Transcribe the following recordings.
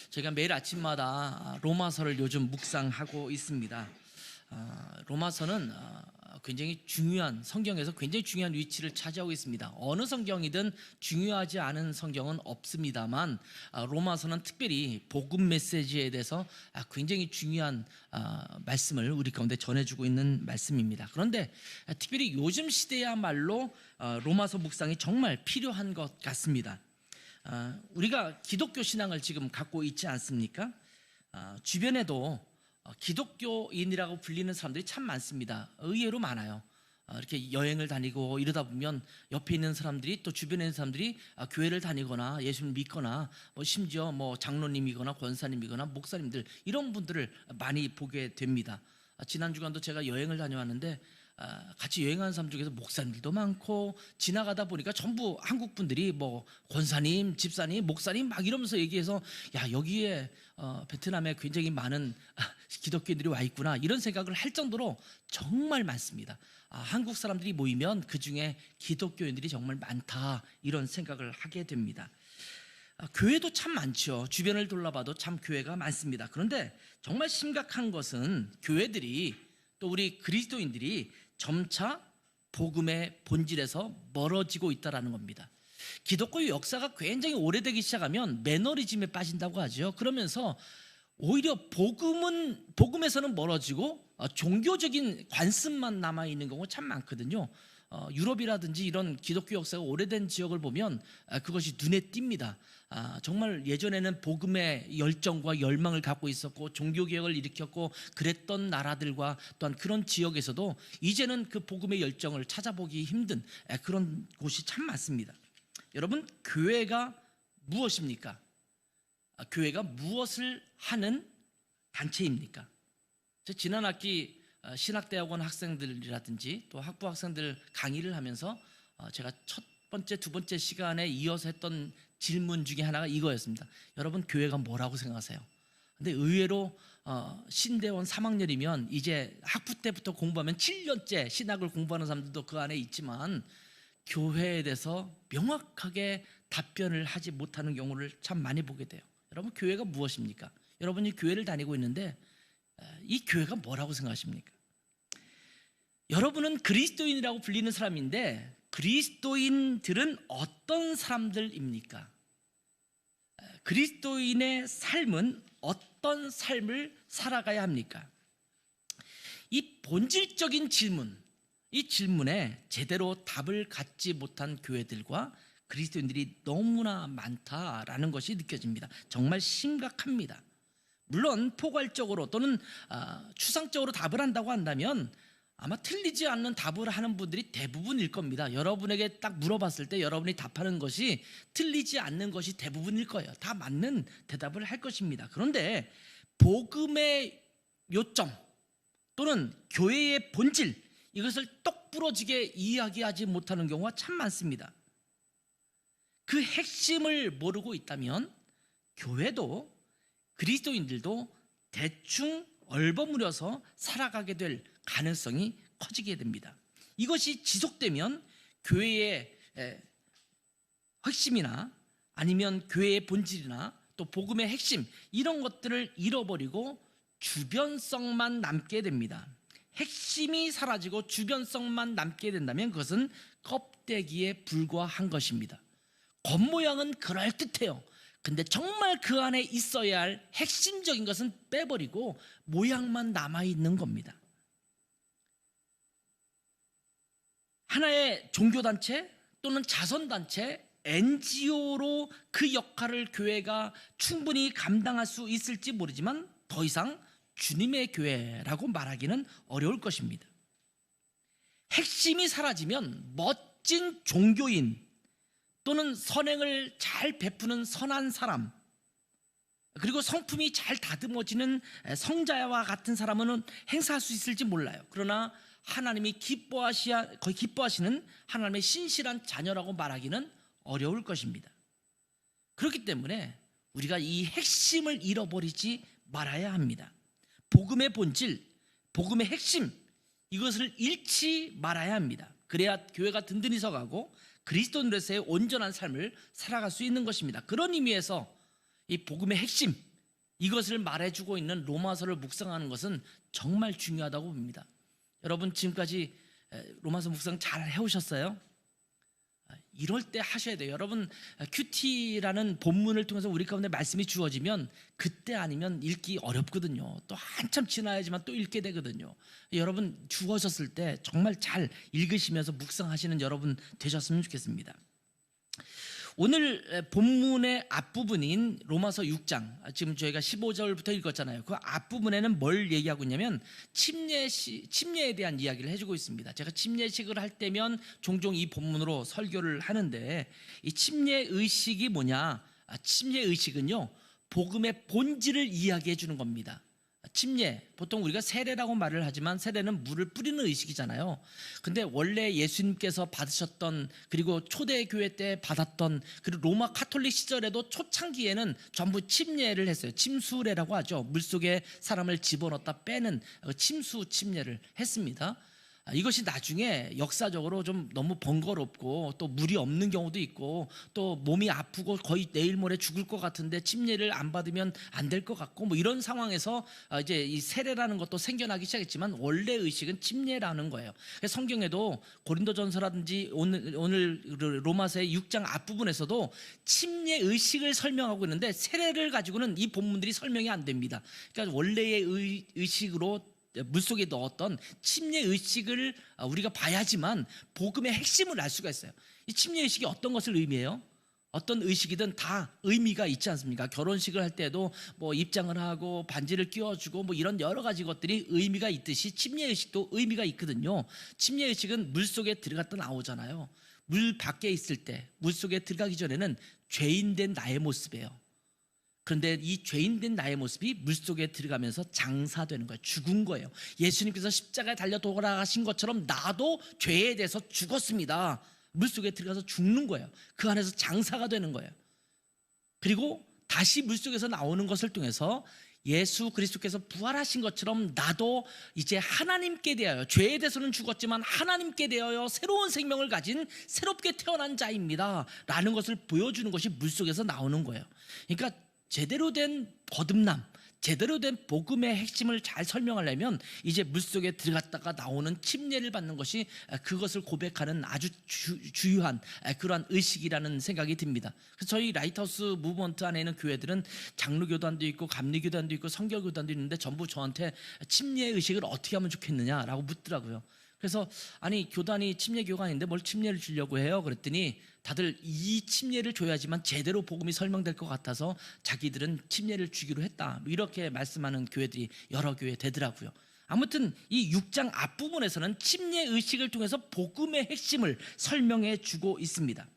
제가 매일 아침마다 로마서를 요즘 묵상하고 있습니다. 로마서는 굉장히 중요한, 성경에서 굉장히 중요한 위치를 차지하고 있습니다. 어느 성경이든 중요하지 않은 성경은 없습니다만 로마서는 특별히 복음 메시지에 대해서 굉장히 중요한 말씀을 우리 가운데 전해주고 있는 말씀입니다. 그런데 특별히 요즘 시대야말로 로마서 묵상이 정말 필요한 것 같습니다. 우리가 기독교 신앙을 지금 갖고 있지 않습니까? 주변에도 기독교인이라고 불리는 사람들이 참 많습니다. 의외로 많아요. 이렇게 여행을 다니고 이러다 보면 옆에 있는 사람들이, 또 주변에 있는 사람들이 교회를 다니거나 예수를 믿거나 심지어 장로님이거나 권사님이거나 목사님들, 이런 분들을 많이 보게 됩니다. 지난 주간도 제가 여행을 다녀왔는데 같이 여행하는 사람 중에서 목사님들도 많고, 지나가다 보니까 전부 한국 분들이 권사님, 집사님, 목사님 막 이러면서 얘기해서 야, 여기에 베트남에 굉장히 많은 기독교인들이 와 있구나, 이런 생각을 할 정도로 정말 많습니다. 한국 사람들이 모이면 그 중에 기독교인들이 정말 많다, 이런 생각을 하게 됩니다. 교회도 참 많죠. 주변을 둘러봐도 참 교회가 많습니다. 그런데 정말 심각한 것은 교회들이, 또 우리 그리스도인들이 점차 복음의 본질에서 멀어지고 있다는 겁니다. 기독교 역사가 굉장히 오래되기 시작하면 매너리즘에 빠진다고 하죠. 그러면서 오히려 복음에서는 멀어지고 종교적인 관습만 남아있는 경우가 참 많거든요. 유럽이라든지 이런 기독교 역사가 오래된 지역을 보면 그것이 눈에 띕니다. 정말 예전에는 복음의 열정과 열망을 갖고 있었고 종교개혁을 일으켰고 그랬던 나라들과 또한 그런 지역에서도 이제는 그 복음의 열정을 찾아보기 힘든 그런 곳이 참 많습니다. 여러분, 교회가 무엇입니까? 교회가 무엇을 하는 단체입니까? 지난 학기 신학대학원 학생들이라든지 또 학부 학생들 강의를 하면서 제가 첫 번째, 두 번째 시간에 이어서 했던 질문 중에 하나가 이거였습니다. 여러분, 교회가 뭐라고 생각하세요? 근데 의외로 신대원 3학년이면 이제 학부 때부터 공부하면 7년째 신학을 공부하는 사람들도 그 안에 있지만 교회에 대해서 명확하게 답변을 하지 못하는 경우를 참 많이 보게 돼요. 여러분, 교회가 무엇입니까? 여러분이 교회를 다니고 있는데 이 교회가 뭐라고 생각하십니까? 여러분은 그리스도인이라고 불리는 사람인데 그리스도인들은 어떤 사람들입니까? 그리스도인의 삶은 어떤 삶을 살아가야 합니까? 이 본질적인 질문, 이 질문에 제대로 답을 갖지 못한 교회들과 그리스도인들이 너무나 많다라는 것이 느껴집니다. 정말 심각합니다. 물론 포괄적으로 또는 추상적으로 답을 한다고 한다면 아마 틀리지 않는 답을 하는 분들이 대부분일 겁니다. 여러분에게 딱 물어봤을 때 여러분이 답하는 것이 틀리지 않는 것이 대부분일 거예요. 다 맞는 대답을 할 것입니다. 그런데 복음의 요점 또는 교회의 본질, 이것을 똑부러지게 이야기하지 못하는 경우가 참 많습니다. 그 핵심을 모르고 있다면 교회도 그리스도인들도 대충 얼버무려서 살아가게 될 가능성이 커지게 됩니다. 이것이 지속되면 교회의 핵심이나 아니면 교회의 본질이나 또 복음의 핵심, 이런 것들을 잃어버리고 주변성만 남게 됩니다. 핵심이 사라지고 주변성만 남게 된다면 그것은 껍데기에 불과한 것입니다. 겉모양은 그럴듯해요. 근데 정말 그 안에 있어야 할 핵심적인 것은 빼버리고 모양만 남아있는 겁니다. 하나의 종교단체 또는 자선단체, NGO로 그 역할을 교회가 충분히 감당할 수 있을지 모르지만 더 이상 주님의 교회라고 말하기는 어려울 것입니다. 핵심이 사라지면 멋진 종교인 또는 선행을 잘 베푸는 선한 사람, 그리고 성품이 잘 다듬어지는 성자와 같은 사람은 행사할 수 있을지 몰라요. 그러나 하나님이 거의 기뻐하시는 하나님의 신실한 자녀라고 말하기는 어려울 것입니다. 그렇기 때문에 우리가 이 핵심을 잃어버리지 말아야 합니다. 복음의 본질, 복음의 핵심, 이것을 잃지 말아야 합니다. 그래야 교회가 든든히 서가고 그리스도인으로서의 온전한 삶을 살아갈 수 있는 것입니다. 그런 의미에서 이 복음의 핵심, 이것을 말해주고 있는 로마서를 묵상하는 것은 정말 중요하다고 봅니다. 여러분 지금까지 로마서 묵상 잘 해오셨어요? 이럴 때 하셔야 돼요. 여러분 큐티라는 본문을 통해서 우리 가운데 말씀이 주어지면 그때 아니면 읽기 어렵거든요. 또 한참 지나야지만 또 읽게 되거든요. 여러분 주어졌을 때 정말 잘 읽으시면서 묵상하시는 여러분 되셨으면 좋겠습니다. 오늘 본문의 앞부분인 로마서 6장, 지금 저희가 15절부터 읽었잖아요. 그 앞부분에는 뭘 얘기하고 있냐면 침례에 대한 이야기를 해주고 있습니다. 제가 침례식을 할 때면 종종 이 본문으로 설교를 하는데, 이 침례의식이 뭐냐? 침례의식은요, 복음의 본질을 이야기해 주는 겁니다. 침례, 보통 우리가 세례라고 말을 하지만 세례는 물을 뿌리는 의식이잖아요. 근데 원래 예수님께서 받으셨던, 그리고 초대교회 때 받았던, 그리고 로마 카톨릭 시절에도 초창기에는 전부 침례를 했어요. 침수례라고 하죠. 물속에 사람을 집어넣었다 빼는 침수 침례를 했습니다. 이것이 나중에 역사적으로 좀 너무 번거롭고 또 물이 없는 경우도 있고 또 몸이 아프고 거의 내일 모레 죽을 것 같은데 침례를 안 받으면 안 될 것 같고 뭐 이런 상황에서 이제 이 세례라는 것도 생겨나기 시작했지만 원래 의식은 침례라는 거예요. 성경에도 고린도전서라든지 오늘 로마서의 6장 앞부분에서도 침례 의식을 설명하고 있는데 세례를 가지고는 이 본문들이 설명이 안 됩니다. 그러니까 원래의 의식으로 물속에 넣었던 침례 의식을 우리가 봐야지만 복음의 핵심을 알 수가 있어요. 이 침례 의식이 어떤 것을 의미해요? 어떤 의식이든 다 의미가 있지 않습니까? 결혼식을 할 때도 뭐 입장을 하고 반지를 끼워주고 뭐 이런 여러 가지 것들이 의미가 있듯이 침례 의식도 의미가 있거든요. 침례 의식은 물속에 들어갔다 나오잖아요. 물 밖에 있을 때, 물속에 들어가기 전에는 죄인된 나의 모습이에요. 그런데 이 죄인된 나의 모습이 물속에 들어가면서 장사되는 거예요. 죽은 거예요. 예수님께서 십자가에 달려 돌아가신 것처럼 나도 죄에 대해서 죽었습니다. 물속에 들어가서 죽는 거예요. 그 안에서 장사가 되는 거예요. 그리고 다시 물속에서 나오는 것을 통해서 예수 그리스도께서 부활하신 것처럼 나도 이제 하나님께 대하여, 죄에 대해서는 죽었지만 하나님께 대하여 새로운 생명을 가진 새롭게 태어난 자입니다 라는 것을 보여주는 것이 물속에서 나오는 거예요. 그러니까 제대로 된 거듭남, 제대로 된 복음의 핵심을 잘 설명하려면 이제 물속에 들어갔다가 나오는 침례를 받는 것이 그것을 고백하는 아주 주요한 그러한 의식이라는 생각이 듭니다. 그래서 저희 라이트하우스 무브먼트 안에 있는 교회들은 장로교단도 있고 감리교단도 있고 성결교단도 있는데 전부 저한테 침례 의식을 어떻게 하면 좋겠느냐라고 묻더라고요. 그래서 아니 교단이 침례교관인데 뭘 침례를 주려고 해요? 그랬더니 다들 이 침례를 줘야지만 제대로 복음이 설명될 것 같아서 자기들은 침례를 주기로 했다, 이렇게 말씀하는 교회들이 여러 교회 되더라고요. 아무튼 이 6장 앞부분에서는 침례 의식을 통해서 복음의 핵심을 설명해 주고 있습니다.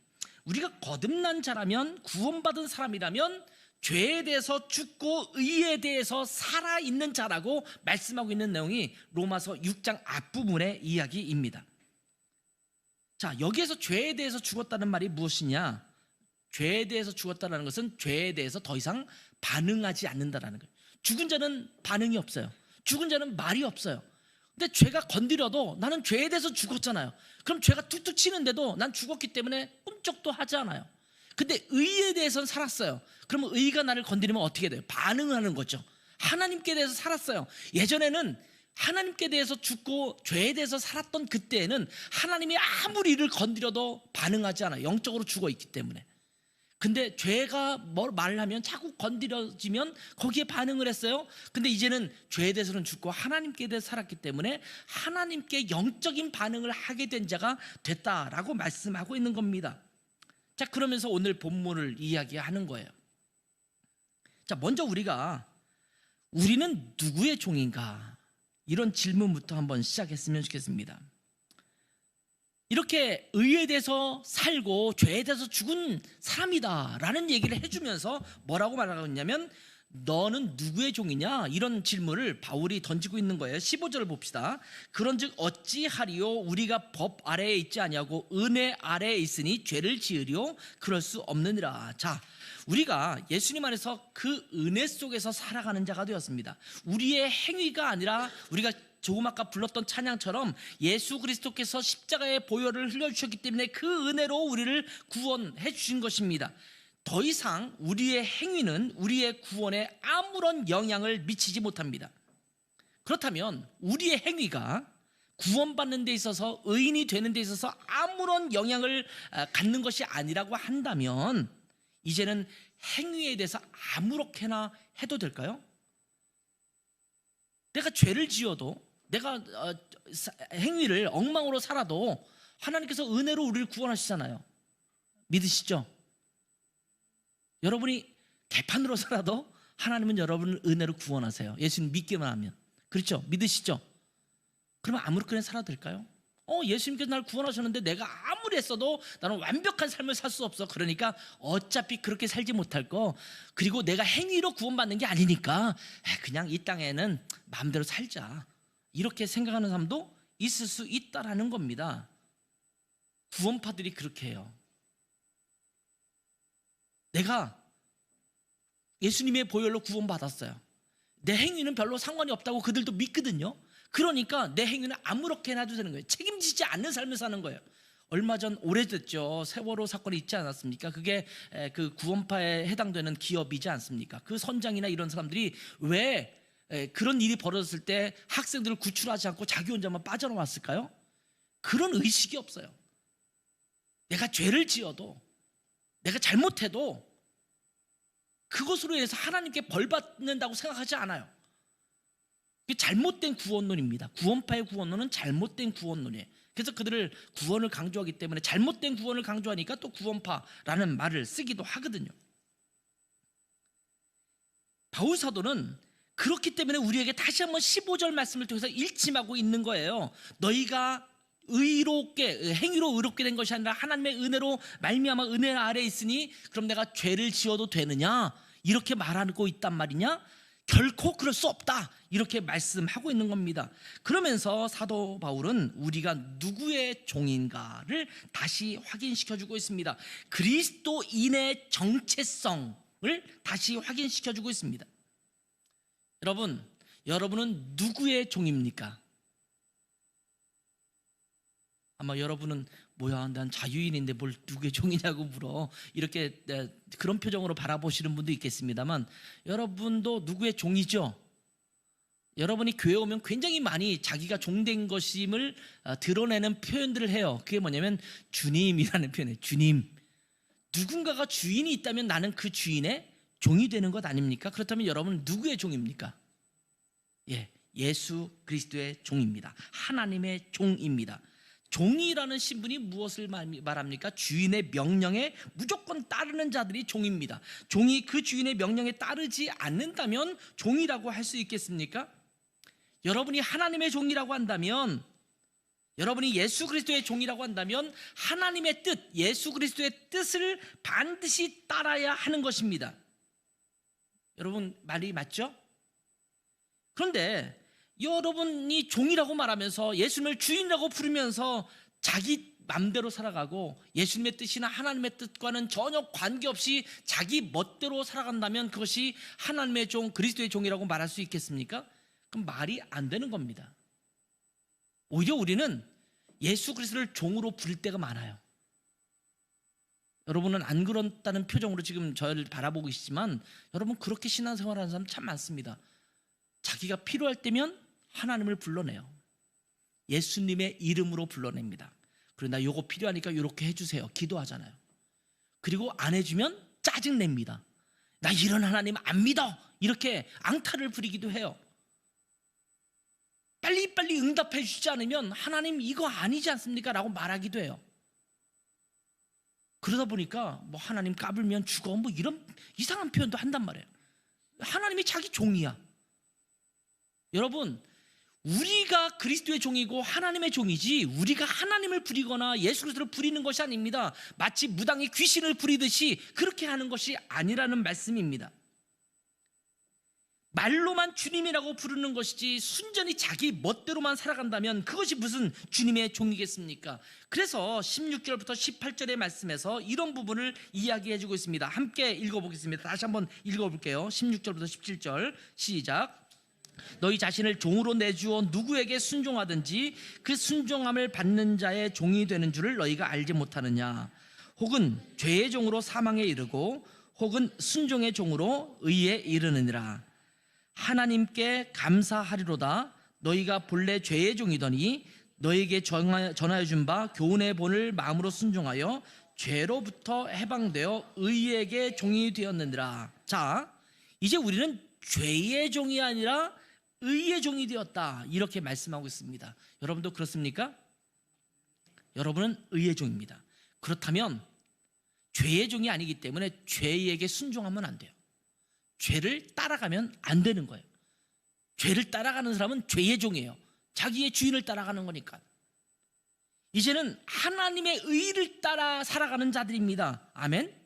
우리가 거듭난 자라면, 구원받은 사람이라면 죄에 대해서 죽고 의에 대해서 살아있는 자라고 말씀하고 있는 내용이 로마서 6장 앞부분의 이야기입니다. 자, 여기에서 죄에 대해서 죽었다는 말이 무엇이냐? 죄에 대해서 죽었다는 것은 죄에 대해서 더 이상 반응하지 않는다는 거예요. 죽은 자는 반응이 없어요. 죽은 자는 말이 없어요. 근데 죄가 건드려도 나는 죄에 대해서 죽었잖아요. 그럼 죄가 툭툭 치는데도 난 죽었기 때문에 꿈쩍도 하지 않아요. 근데 의에 대해서는 살았어요. 그러면 의가 나를 건드리면 어떻게 돼요? 반응을 하는 거죠. 하나님께 대해서 살았어요. 예전에는 하나님께 대해서 죽고 죄에 대해서 살았던 그때에는 하나님이 아무리 이를 건드려도 반응하지 않아요. 영적으로 죽어 있기 때문에. 근데 죄가 뭘 말을 하면 자꾸 건드려지면 거기에 반응을 했어요. 근데 이제는 죄에 대해서는 죽고 하나님께 대해서 살았기 때문에 하나님께 영적인 반응을 하게 된 자가 됐다라고 말씀하고 있는 겁니다. 자, 그러면서 오늘 본문을 이야기하는 거예요. 자, 먼저 우리는 누구의 종인가? 이런 질문부터 한번 시작했으면 좋겠습니다. 이렇게 의에 대해서 살고 죄에 대해서 죽은 사람이다 라는 얘기를 해주면서 뭐라고 말하고 있냐면 너는 누구의 종이냐? 이런 질문을 바울이 던지고 있는 거예요. 15절을 봅시다. 그런즉 어찌하리요? 우리가 법 아래에 있지 아니하고 은혜 아래에 있으니 죄를 지으리요? 그럴 수 없느니라. 자, 우리가 예수님 안에서 그 은혜 속에서 살아가는 자가 되었습니다. 우리의 행위가 아니라 우리가 조금 아까 불렀던 찬양처럼 예수 그리스도께서 십자가의 보혈을 흘려주셨기 때문에 그 은혜로 우리를 구원해 주신 것입니다. 더 이상 우리의 행위는 우리의 구원에 아무런 영향을 미치지 못합니다. 그렇다면 우리의 행위가 구원받는 데 있어서, 의인이 되는 데 있어서 아무런 영향을 갖는 것이 아니라고 한다면 이제는 행위에 대해서 아무렇게나 해도 될까요? 내가 죄를 지어도, 내가 행위를 엉망으로 살아도 하나님께서 은혜로 우리를 구원하시잖아요. 믿으시죠? 여러분이 개판으로 살아도 하나님은 여러분을 은혜로 구원하세요. 예수님 믿기만 하면. 그렇죠? 믿으시죠? 그러면 아무렇게나 살아도 될까요? 예수님께서 나를 구원하셨는데 내가 아무리 했어도 나는 완벽한 삶을 살 수 없어. 그러니까 어차피 그렇게 살지 못할 거, 그리고 내가 행위로 구원받는 게 아니니까 그냥 이 땅에는 마음대로 살자, 이렇게 생각하는 사람도 있을 수 있다라는 겁니다. 구원파들이 그렇게 해요. 내가 예수님의 보혈로 구원받았어요. 내 행위는 별로 상관이 없다고 그들도 믿거든요. 그러니까 내 행위는 아무렇게나 해도 되는 거예요. 책임지지 않는 삶을 사는 거예요. 얼마 전, 오래됐죠, 세월호 사건이 있지 않았습니까? 그게 그 구원파에 해당되는 기업이지 않습니까? 그 선장이나 이런 사람들이 왜 그런 일이 벌어졌을 때 학생들을 구출하지 않고 자기 혼자만 빠져나왔을까요? 그런 의식이 없어요. 내가 죄를 지어도, 내가 잘못해도 그것으로 인해서 하나님께 벌 받는다고 생각하지 않아요. 이게 잘못된 구원론입니다. 구원파의 구원론은 잘못된 구원론이에요. 그래서 그들을 구원을 강조하기 때문에 잘못된 구원을 강조하니까 또 구원파라는 말을 쓰기도 하거든요. 바울 사도는 그렇기 때문에 우리에게 다시 한번 15절 말씀을 통해서 일침하고 있는 거예요. 너희가 의롭게, 행위로 의롭게 된 것이 아니라 하나님의 은혜로 말미암아 은혜 아래에 있으니 그럼 내가 죄를 지어도 되느냐, 이렇게 말하고 있단 말이냐? 결코 그럴 수 없다, 이렇게 말씀하고 있는 겁니다. 그러면서 사도 바울은 우리가 누구의 종인가를 다시 확인시켜주고 있습니다. 그리스도인의 정체성을 다시 확인시켜주고 있습니다. 여러분은 누구의 종입니까? 아마 여러분은 뭐야, 난 자유인인데 뭘 누구의 종이냐고 물어, 이렇게 그런 표정으로 바라보시는 분도 있겠습니다만, 여러분도 누구의 종이죠? 여러분이 교회 오면 굉장히 많이 자기가 종된 것임을 드러내는 표현들을 해요. 그게 뭐냐면 주님이라는 표현이에요. 주님. 누군가가 주인이 있다면 나는 그 주인의 종이 되는 것 아닙니까? 그렇다면 여러분은 누구의 종입니까? 예수 그리스도의 종입니다. 하나님의 종입니다. 종이라는 신분이 무엇을 말합니까? 주인의 명령에 무조건 따르는 자들이 종입니다. 종이 그 주인의 명령에 따르지 않는다면 종이라고 할 수 있겠습니까? 여러분이 하나님의 종이라고 한다면, 여러분이 예수 그리스도의 종이라고 한다면 하나님의 뜻, 예수 그리스도의 뜻을 반드시 따라야 하는 것입니다. 여러분 말이 맞죠? 그런데 여러분이 종이라고 말하면서 예수님을 주인이라고 부르면서 자기 맘대로 살아가고 예수님의 뜻이나 하나님의 뜻과는 전혀 관계없이 자기 멋대로 살아간다면 그것이 하나님의 종, 그리스도의 종이라고 말할 수 있겠습니까? 그럼 말이 안 되는 겁니다. 오히려 우리는 예수 그리스도를 종으로 부를 때가 많아요. 여러분은 안 그렇다는 표정으로 지금 저를 바라보고 계시지만 여러분 그렇게 신앙생활하는 사람 참 많습니다. 자기가 필요할 때면 하나님을 불러내요. 예수님의 이름으로 불러냅니다. 그리고 나 요거 필요하니까 이렇게 해주세요, 기도하잖아요. 그리고 안 해주면 짜증냅니다. 나 이런 하나님 안 믿어, 이렇게 앙탈을 부리기도 해요. 빨리빨리 응답해 주지 않으면 하나님 이거 아니지 않습니까? 라고 말하기도 해요. 그러다 보니까 뭐 하나님 까불면 죽어, 뭐 이런 이상한 표현도 한단 말이에요. 하나님이 자기 종이야. 여러분, 우리가 그리스도의 종이고 하나님의 종이지 우리가 하나님을 부리거나 예수 그리스도를 부리는 것이 아닙니다. 마치 무당이 귀신을 부리듯이 그렇게 하는 것이 아니라는 말씀입니다. 말로만 주님이라고 부르는 것이지 순전히 자기 멋대로만 살아간다면 그것이 무슨 주님의 종이겠습니까? 그래서 16절부터 18절의 말씀에서 이런 부분을 이야기해주고 있습니다. 함께 읽어보겠습니다. 다시 한번 읽어볼게요. 16절부터 17절 시작. 너희 자신을 종으로 내주어 누구에게 순종하든지 그 순종함을 받는 자의 종이 되는 줄을 너희가 알지 못하느냐? 혹은 죄의 종으로 사망에 이르고 혹은 순종의 종으로 의에 이르느니라. 하나님께 감사하리로다. 너희가 본래 죄의 종이더니 너희에게 전하여 준 바 교훈의 본을 마음으로 순종하여 죄로부터 해방되어 의에게 종이 되었느니라. 자, 이제 우리는 죄의 종이 아니라 의의 종이 되었다, 이렇게 말씀하고 있습니다. 여러분도 그렇습니까? 여러분은 의의 종입니다. 그렇다면 죄의 종이 아니기 때문에 죄에게 순종하면 안 돼요. 죄를 따라가면 안 되는 거예요. 죄를 따라가는 사람은 죄의 종이에요. 자기의 주인을 따라가는 거니까. 이제는 하나님의 의를 따라 살아가는 자들입니다. 아멘.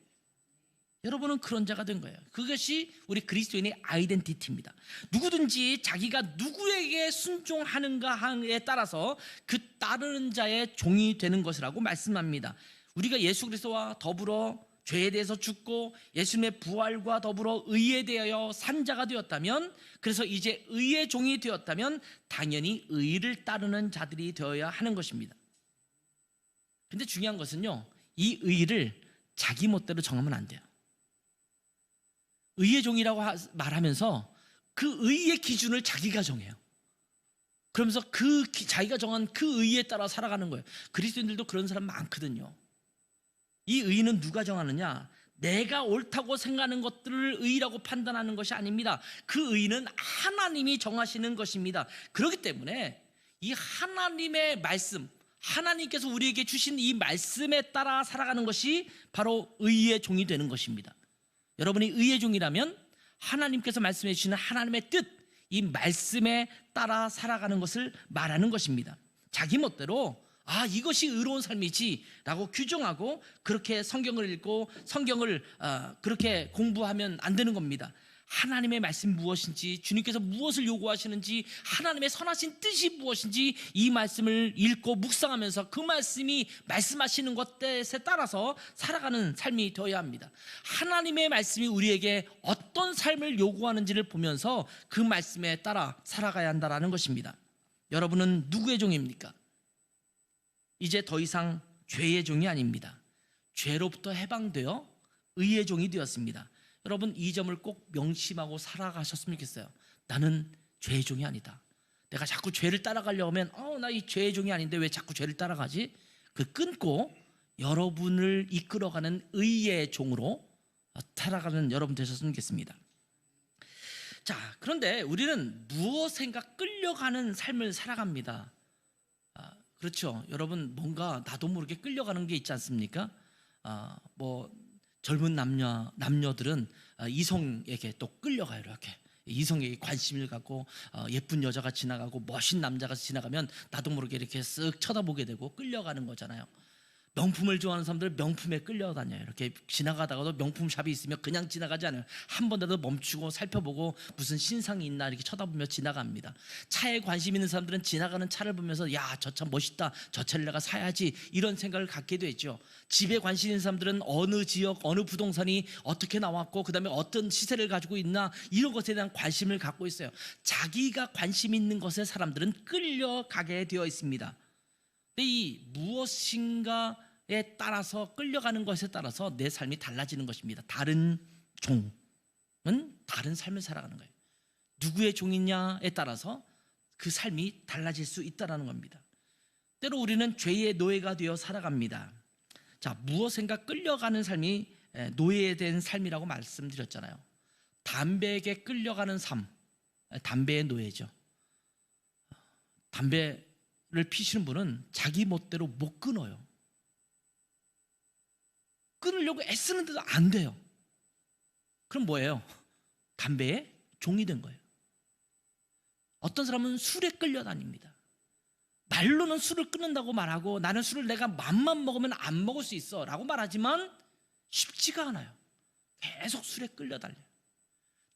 여러분은 그런 자가 된 거예요. 그것이 우리 그리스도인의 아이덴티티입니다. 누구든지 자기가 누구에게 순종하는가에 따라서 그 따르는 자의 종이 되는 것이라고 말씀합니다. 우리가 예수 그리스도와 더불어 죄에 대해서 죽고 예수님의 부활과 더불어 의에 대하여 산 자가 되었다면, 그래서 이제 의의 종이 되었다면 당연히 의를 따르는 자들이 되어야 하는 것입니다. 근데 중요한 것은요, 이 의를 자기 멋대로 정하면 안 돼요. 의의 종이라고 말하면서 그 의의 기준을 자기가 정해요. 그러면서 자기가 정한 그 의에 따라 살아가는 거예요. 그리스도인들도 그런 사람 많거든요. 이 의는 누가 정하느냐? 내가 옳다고 생각하는 것들을 의라고 판단하는 것이 아닙니다. 그 의는 하나님이 정하시는 것입니다. 그렇기 때문에 이 하나님의 말씀, 하나님께서 우리에게 주신 이 말씀에 따라 살아가는 것이 바로 의의 종이 되는 것입니다. 여러분이 의의 종이라면 하나님께서 말씀해 주시는 하나님의 뜻, 이 말씀에 따라 살아가는 것을 말하는 것입니다. 자기 멋대로 이것이 의로운 삶이지 라고 규정하고 그렇게 성경을 읽고 성경을 그렇게 공부하면 안 되는 겁니다. 하나님의 말씀이 무엇인지, 주님께서 무엇을 요구하시는지, 하나님의 선하신 뜻이 무엇인지 이 말씀을 읽고 묵상하면서 그 말씀이 말씀하시는 것에 따라서 살아가는 삶이 되어야 합니다. 하나님의 말씀이 우리에게 어떤 삶을 요구하는지를 보면서 그 말씀에 따라 살아가야 한다는 것입니다. 여러분은 누구의 종입니까? 이제 더 이상 죄의 종이 아닙니다. 죄로부터 해방되어 의의 종이 되었습니다. 여러분, 이 점을 꼭 명심하고 살아가셨으면 좋겠어요. 나는 죄의 종이 아니다. 내가 자꾸 죄를 따라가려고 하면 나 이 죄의 종이 아닌데 왜 자꾸 죄를 따라가지? 그 끊고 여러분을 이끌어가는 의의 종으로 살아가는 여러분 되셨으면 좋겠습니다. 자, 그런데 우리는 무엇인가 끌려가는 삶을 살아갑니다. 그렇죠. 여러분, 뭔가 나도 모르게 끌려가는 게 있지 않습니까? 젊은 남녀들은 이성에게 또 끌려가요. 이렇게 이성에게 관심을 갖고 예쁜 여자가 지나가고 멋진 남자가 지나가면 나도 모르게 이렇게 쓱 쳐다보게 되고 끌려가는 거잖아요. 명품을 좋아하는 사람들 명품에 끌려다녀요. 이렇게 지나가다가도 명품 샵이 있으면 그냥 지나가지 않아요. 한 번이라도 멈추고 살펴보고 무슨 신상이 있나 이렇게 쳐다보며 지나갑니다. 차에 관심 있는 사람들은 지나가는 차를 보면서 저 차 멋있다, 저 차를 내가 사야지, 이런 생각을 갖게 되죠. 집에 관심 있는 사람들은 어느 지역, 어느 부동산이 어떻게 나왔고 그 다음에 어떤 시세를 가지고 있나, 이런 것에 대한 관심을 갖고 있어요. 자기가 관심 있는 것에 사람들은 끌려가게 되어 있습니다. 근데 이 무엇인가에 따라서 끌려가는 것에 따라서 내 삶이 달라지는 것입니다. 다른 종은 다른 삶을 살아가는 거예요. 누구의 종이냐에 따라서 그 삶이 달라질 수 있다는 겁니다. 때로 우리는 죄의 노예가 되어 살아갑니다. 자, 무엇인가 끌려가는 삶이 노예된 삶이라고 말씀드렸잖아요. 담배에게 끌려가는 삶, 담배의 노예죠. 담배를 피시는 분은 자기 멋대로 못 끊어요. 끊으려고 애쓰는데도 안 돼요. 그럼 뭐예요? 담배의 종이 된 거예요. 어떤 사람은 술에 끌려다닙니다. 말로는 술을 끊는다고 말하고 나는 술을 내가 맘만 먹으면 안 먹을 수 있어 라고 말하지만 쉽지가 않아요. 계속 술에 끌려달려요.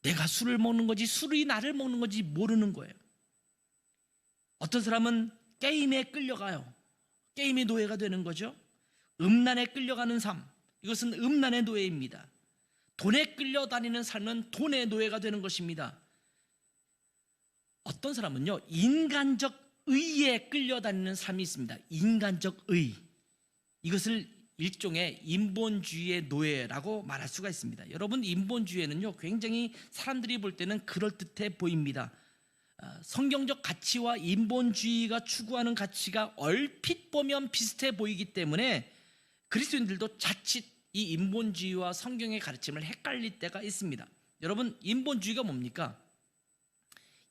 내가 술을 먹는 건지 술이 나를 먹는 건지 모르는 거예요. 어떤 사람은 게임에 끌려가요. 게임의 노예가 되는 거죠. 음란에 끌려가는 삶, 이것은 음란의 노예입니다. 돈에 끌려다니는 삶은 돈의 노예가 되는 것입니다. 어떤 사람은요, 인간적 의에 끌려다니는 삶이 있습니다. 인간적 의, 이것을 일종의 인본주의의 노예라고 말할 수가 있습니다. 여러분, 인본주의에는요 굉장히 사람들이 볼 때는 그럴듯해 보입니다. 성경적 가치와 인본주의가 추구하는 가치가 얼핏 보면 비슷해 보이기 때문에 그리스도인들도 자칫 이 인본주의와 성경의 가르침을 헷갈릴 때가 있습니다. 여러분, 인본주의가 뭡니까?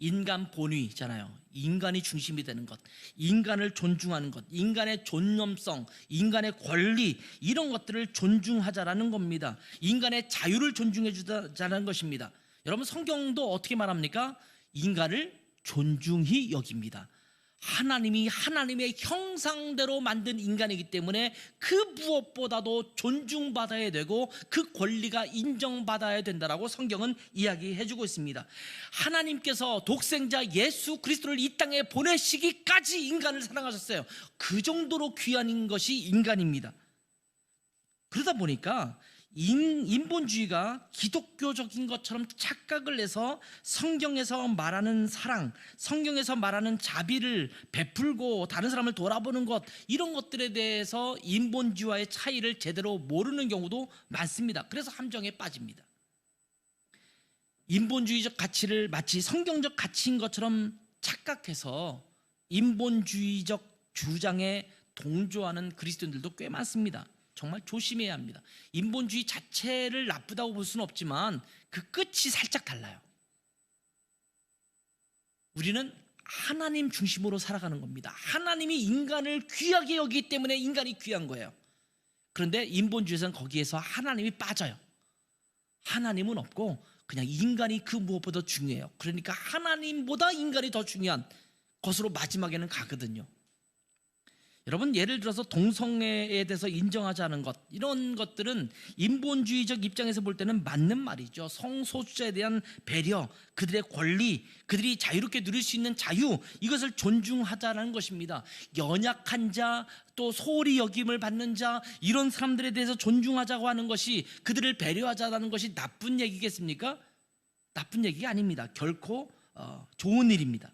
인간 본위잖아요. 인간이 중심이 되는 것, 인간을 존중하는 것, 인간의 존엄성, 인간의 권리, 이런 것들을 존중하자라는 겁니다. 인간의 자유를 존중해 주자는 것입니다. 여러분, 성경도 어떻게 말합니까? 인간을 존중히 여깁니다. 하나님이 하나님의 형상대로 만든 인간이기 때문에 그 무엇보다도 존중받아야 되고 그 권리가 인정받아야 된다라고 성경은 이야기해 주고 있습니다. 하나님께서 독생자 예수 그리스도를 이 땅에 보내시기까지 인간을 사랑하셨어요. 그 정도로 귀한 것이 인간입니다. 그러다 보니까 인본주의가 기독교적인 것처럼 착각을 해서 성경에서 말하는 사랑, 성경에서 말하는 자비를 베풀고 다른 사람을 돌아보는 것, 이런 것들에 대해서 인본주의와의 차이를 제대로 모르는 경우도 많습니다. 그래서 함정에 빠집니다. 인본주의적 가치를 마치 성경적 가치인 것처럼 착각해서 인본주의적 주장에 동조하는 그리스도인들도 꽤 많습니다. 정말 조심해야 합니다. 인본주의 자체를 나쁘다고 볼 수는 없지만 그 끝이 살짝 달라요. 우리는 하나님 중심으로 살아가는 겁니다. 하나님이 인간을 귀하게 여기기 때문에 인간이 귀한 거예요. 그런데 인본주의에서는 거기에서 하나님이 빠져요. 하나님은 없고 그냥 인간이 그 무엇보다 중요해요. 그러니까 하나님보다 인간이 더 중요한 것으로 마지막에는 가거든요. 여러분, 예를 들어서 동성애에 대해서 인정하지 않은 것, 이런 것들은 인본주의적 입장에서 볼 때는 맞는 말이죠. 성소수자에 대한 배려, 그들의 권리, 그들이 자유롭게 누릴 수 있는 자유, 이것을 존중하자라는 것입니다. 연약한 자, 또 소홀히 여김을 받는 자, 이런 사람들에 대해서 존중하자고 하는 것이, 그들을 배려하자라는 것이 나쁜 얘기겠습니까? 나쁜 얘기가 아닙니다. 결코 좋은 일입니다.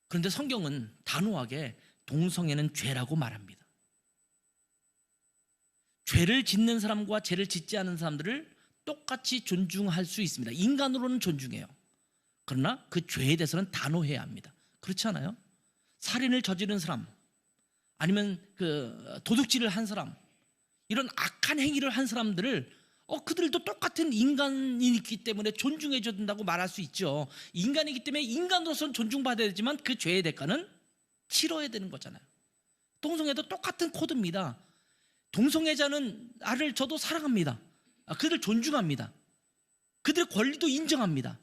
그런데 성경은 단호하게 동성애는 죄라고 말합니다. 죄를 짓는 사람과 죄를 짓지 않은 사람들을 똑같이 존중할 수 있습니다. 인간으로는 존중해요. 그러나 그 죄에 대해서는 단호해야 합니다. 그렇지 않아요? 살인을 저지른 사람, 아니면 그 도둑질을 한 사람, 이런 악한 행위를 한 사람들을 그들도 똑같은 인간이기 때문에 존중해 줘야 된다고 말할 수 있죠. 인간이기 때문에 인간으로서는 존중받아야 되지만 그 죄의 대가는 치러야 되는 거잖아요. 동성애도 똑같은 코드입니다. 동성애자는 나를 저도 사랑합니다. 그들 존중합니다. 그들의 권리도 인정합니다.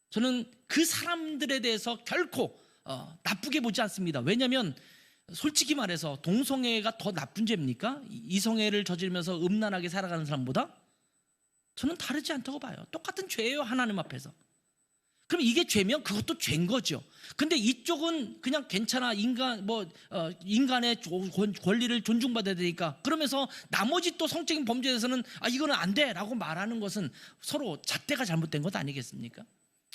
저는 그 사람들에 대해서 결코 나쁘게 보지 않습니다. 왜냐하면 솔직히 말해서 동성애가 더 나쁜 죄입니까? 이성애를 저지르면서 음란하게 살아가는 사람보다? 저는 다르지 않다고 봐요. 똑같은 죄예요, 하나님 앞에서. 그럼 이게 죄면 그것도 죄인 거죠. 근데 이쪽은 그냥 괜찮아, 인간의 권리를 존중받아야 되니까, 그러면서 나머지 또 성적인 범죄에 대해서는 이거는 안 돼라고 말하는 것은 서로 잣대가 잘못된 것 아니겠습니까?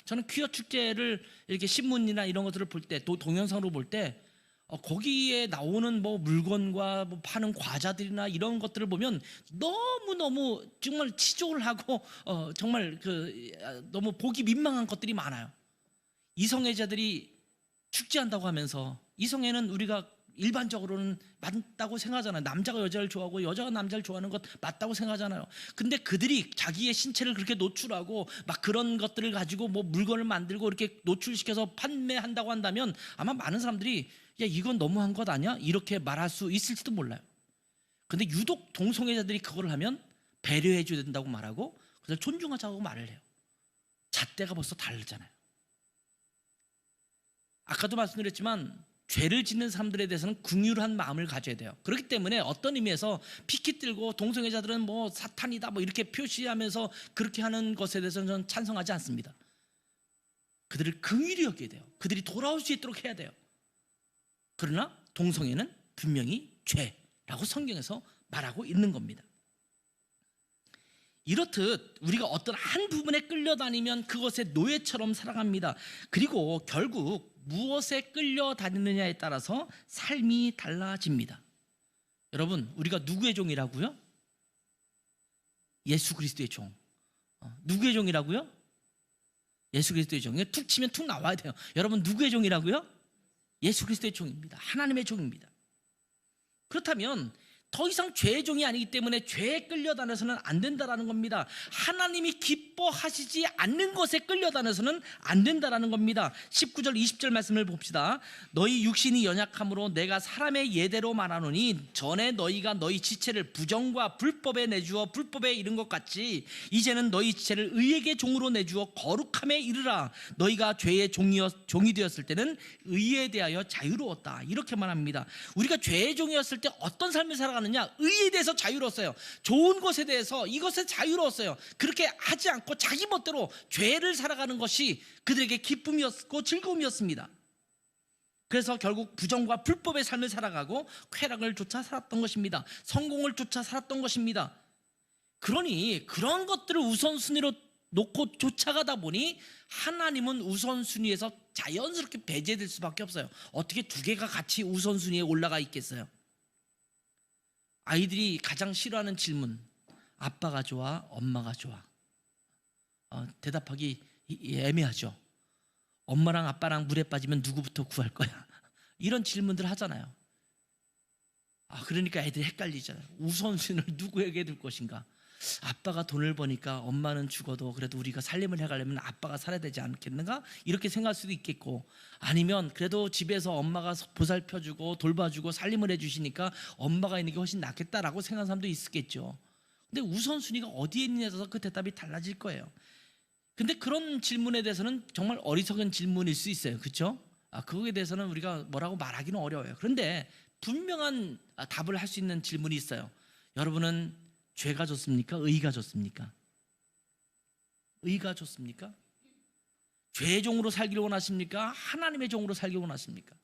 저는 퀴어 축제를 이렇게 신문이나 이런 것들을 볼 때, 또 동영상으로 볼 때 거기에 나오는 물건과 파는 과자들이나 이런 것들을 보면 너무 정말 치졸 하고 정말 너무 보기 민망한 것들이 많아요. 이성애자들이 축제한다고 하면서, 이성애는 우리가 일반적으로는 맞다고 생각하잖아요. 남자가 여자를 좋아하고 여자가 남자를 좋아하는 것 맞다고 생각하잖아요. 근데 그들이 자기의 신체를 그렇게 노출하고 막 그런 것들을 가지고 물건을 만들고 이렇게 노출시켜서 판매한다고 한다면 아마 많은 사람들이 야, 이건 너무한 것 아니야? 이렇게 말할 수 있을지도 몰라요. 근데 유독 동성애자들이 그걸 하면 배려해 줘야 된다고 말하고 그들 존중하자고 말을 해요. 잣대가 벌써 다르잖아요. 아까도 말씀드렸지만 죄를 짓는 사람들에 대해서는 긍휼한 마음을 가져야 돼요. 그렇기 때문에 어떤 의미에서 피켓 들고 동성애자들은 사탄이다 이렇게 표시하면서 그렇게 하는 것에 대해서는 저는 찬성하지 않습니다. 그들을 긍휼히 여겨야 돼요. 그들이 돌아올 수 있도록 해야 돼요. 그러나 동성애는 분명히 죄라고 성경에서 말하고 있는 겁니다. 이렇듯 우리가 어떤 한 부분에 끌려다니면 그것의 노예처럼 살아갑니다. 그리고 결국 무엇에 끌려다니느냐에 따라서 삶이 달라집니다. 여러분, 우리가 누구의 종이라고요? 예수 그리스도의 종. 누구의 종이라고요? 예수 그리스도의 종. 툭 치면 툭 나와야 돼요. 여러분, 누구의 종이라고요? 예수 그리스도의 종입니다. 하나님의 종입니다. 그렇다면 더 이상 죄의 종이 아니기 때문에 죄에 끌려다녀서는 안 된다라는 겁니다. 하나님이 기뻐하시지 않는 것에 끌려다녀서는 안 된다라는 겁니다. 19절 20절 말씀을 봅시다. 너희 육신이 연약함으로 내가 사람의 예대로 말하노니 전에 너희가 너희 지체를 부정과 불법에 내주어 불법에 이른 것 같이 이제는 너희 지체를 의에게 종으로 내주어 거룩함에 이르라. 너희가 죄의 종이 되었을 때는 의에 대하여 자유로웠다. 이렇게 말합니다. 우리가 죄의 종이었을 때 어떤 삶을 살아가느냐? 의에 대해서 자유로웠어요. 좋은 것에 대해서 이것에 자유로웠어요. 그렇게 하지 않고 자기 멋대로 죄를 살아가는 것이 그들에게 기쁨이었고 즐거움이었습니다. 그래서 결국 부정과 불법의 삶을 살아가고 쾌락을 쫓아 살았던 것입니다. 성공을 쫓아 살았던 것입니다. 그러니 그런 것들을 우선순위로 놓고 쫓아가다 보니 하나님은 우선순위에서 자연스럽게 배제될 수밖에 없어요. 어떻게 두 개가 같이 우선순위에 올라가 있겠어요? 아이들이 가장 싫어하는 질문, 아빠가 좋아, 엄마가 좋아? 대답하기 애매하죠. 엄마랑 아빠랑 물에 빠지면 누구부터 구할 거야? 이런 질문들 하잖아요. 그러니까 애들이 헷갈리잖아요. 우선순위를 누구에게 둘 것인가? 아빠가 돈을 버니까 엄마는 죽어도 그래도 우리가 살림을 해가려면 아빠가 살아야 되지 않겠는가? 이렇게 생각할 수도 있겠고, 아니면 그래도 집에서 엄마가 보살펴주고 돌봐주고 살림을 해주시니까 엄마가 있는 게 훨씬 낫겠다라고 생각하는 사람도 있겠죠. 근데 우선순위가 어디에 있느냐에 따라서 그 대답이 달라질 거예요. 근데 그런 질문에 대해서는 정말 어리석은 질문일 수 있어요. 그렇죠? 그거에 대해서는 우리가 뭐라고 말하기는 어려워요. 그런데 분명한 답을 할 수 있는 질문이 있어요. 여러분은 죄가 좋습니까? 의가 좋습니까? 의가 좋습니까? 죄의 종으로 살기를 원하십니까? 하나님의 종으로 살기 원하십니까?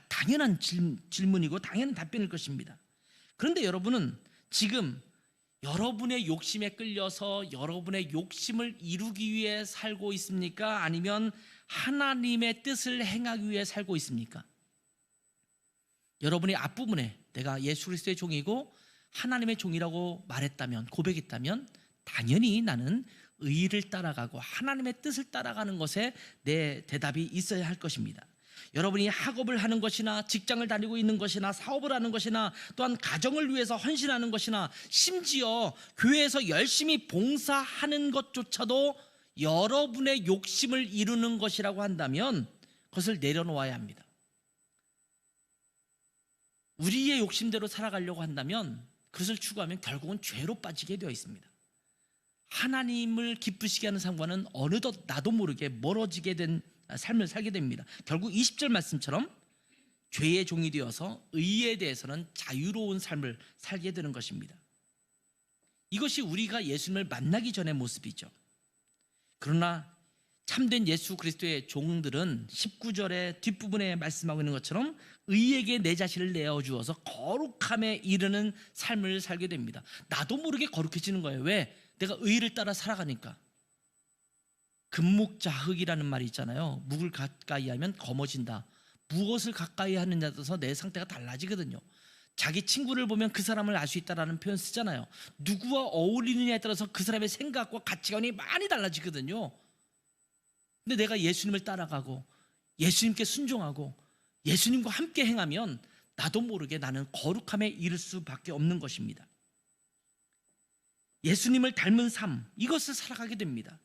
당연한 질문이고 당연한 답변일 것입니다. 그런데 여러분은 지금 여러분의 욕심에 끌려서 여러분의 욕심을 이루기 위해 살고 있습니까? 아니면 하나님의 뜻을 행하기 위해 살고 있습니까? 여러분이 앞부분에 내가 예수 그리스도의 종이고 하나님의 종이라고 말했다면, 고백했다면 당연히 나는 의를 따라가고 하나님의 뜻을 따라가는 것에 내 대답이 있어야 할 것입니다. 여러분이 학업을 하는 것이나 직장을 다니고 있는 것이나 사업을 하는 것이나 또한 가정을 위해서 헌신하는 것이나 심지어 교회에서 열심히 봉사하는 것조차도 여러분의 욕심을 이루는 것이라고 한다면 그것을 내려놓아야 합니다. 우리의 욕심대로 살아가려고 한다면 그것을 추구하면 결국은 죄로 빠지게 되어 있습니다. 하나님을 기쁘시게 하는 삶과는 어느덧 나도 모르게 멀어지게 된 삶을 살게 됩니다. 결국 20절 말씀처럼 죄의 종이 되어서 의에 대해서는 자유로운 삶을 살게 되는 것입니다. 이것이 우리가 예수님을 만나기 전의 모습이죠. 그러나 참된 예수 그리스도의 종들은 19절의 뒷부분에 말씀하고 있는 것처럼 의에게 내 자신을 내어주어서 거룩함에 이르는 삶을 살게 됩니다. 나도 모르게 거룩해지는 거예요. 왜? 내가 의를 따라 살아가니까. 금묵자흑이라는 말이 있잖아요. 묵을 가까이 하면 검어진다. 무엇을 가까이 하느냐에 따라서 내 상태가 달라지거든요. 자기 친구를 보면 그 사람을 알 수 있다라는 표현 쓰잖아요. 누구와 어울리느냐에 따라서 그 사람의 생각과 가치관이 많이 달라지거든요. 근데 내가 예수님을 따라가고 예수님께 순종하고 예수님과 함께 행하면 나도 모르게 나는 거룩함에 이를 수밖에 없는 것입니다. 예수님을 닮은 삶, 이것을 살아가게 됩니다.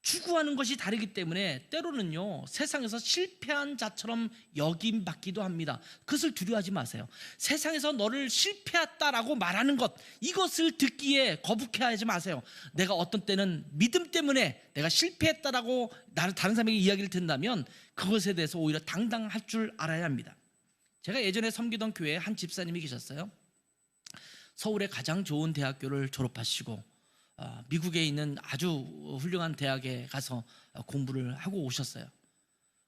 추구하는 것이 다르기 때문에 때로는요 세상에서 실패한 자처럼 여김받기도 합니다. 그것을 두려워하지 마세요. 세상에서 너를 실패했다라고 말하는 것, 이것을 듣기에 거북해하지 마세요. 내가 어떤 때는 믿음 때문에 내가 실패했다라고 다른 사람에게 이야기를 듣는다면 그것에 대해서 오히려 당당할 줄 알아야 합니다. 제가 예전에 섬기던 교회에 한 집사님이 계셨어요. 서울의 가장 좋은 대학교를 졸업하시고 미국에 있는 아주 훌륭한 대학에 가서 공부를 하고 오셨어요.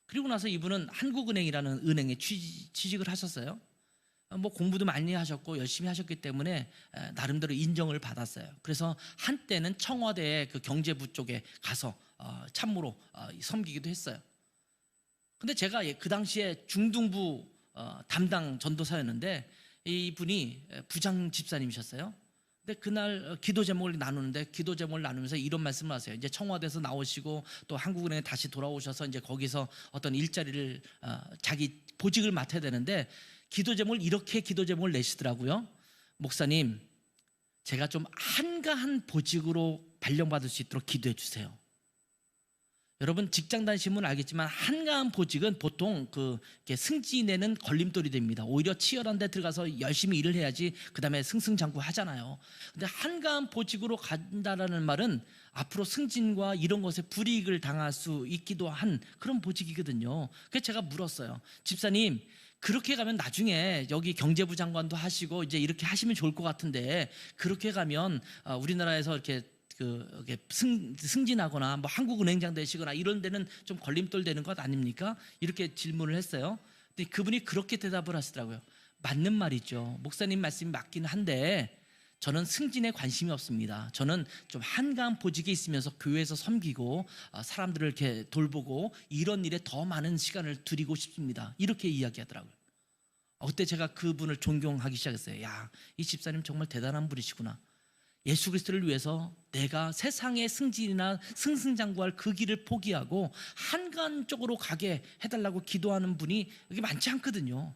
그리고 나서 이분은 한국은행이라는 은행에 취직을 하셨어요. 뭐 공부도 많이 하셨고 열심히 하셨기 때문에 나름대로 인정을 받았어요. 그래서 한때는 청와대 그 경제부 쪽에 가서 참모로 섬기기도 했어요. 근데 제가 그 당시에 중등부 담당 전도사였는데 이분이 부장 집사님이셨어요. 근데 그날 기도 제목을 나누는데 기도 제목을 나누면서 이런 말씀을 하세요. 이제 청와대에서 나오시고 또 한국은행에 다시 돌아오셔서 이제 거기서 어떤 일자리를 자기 보직을 맡아야 되는데 기도 제목을 이렇게 기도 제목을 내시더라고요. 목사님, 제가 좀 한가한 보직으로 발령받을 수 있도록 기도해 주세요. 여러분 직장 다니시면 알겠지만 한가한 보직은 보통 이렇게 승진에는 걸림돌이 됩니다. 오히려 치열한 데 들어가서 열심히 일을 해야지 그 다음에 승승장구 하잖아요. 근데 한가한 보직으로 간다라는 말은 앞으로 승진과 이런 것에 불이익을 당할 수 있기도 한 그런 보직이거든요. 그래서 제가 물었어요. 집사님, 그렇게 가면 나중에 여기 경제부 장관도 하시고 이제 이렇게 하시면 좋을 것 같은데 그렇게 가면 우리나라에서 이렇게 승진하거나 뭐 한국은행장 되시거나 이런 데는 좀 걸림돌 되는 것 아닙니까? 이렇게 질문을 했어요. 근데 그분이 그렇게 대답을 하시더라고요. 맞는 말이죠. 목사님 말씀이 맞긴 한데 저는 승진에 관심이 없습니다. 저는 좀 한가한 보직에 있으면서 교회에서 섬기고 사람들을 이렇게 돌보고 이런 일에 더 많은 시간을 드리고 싶습니다. 이렇게 이야기하더라고요. 그때 제가 그분을 존경하기 시작했어요. 야, 이 집사님 정말 대단한 분이시구나. 예수 그리스도를 위해서 내가 세상의 승진이나 승승장구할 그 길을 포기하고 한가한 쪽으로 가게 해달라고 기도하는 분이 여기 많지 않거든요.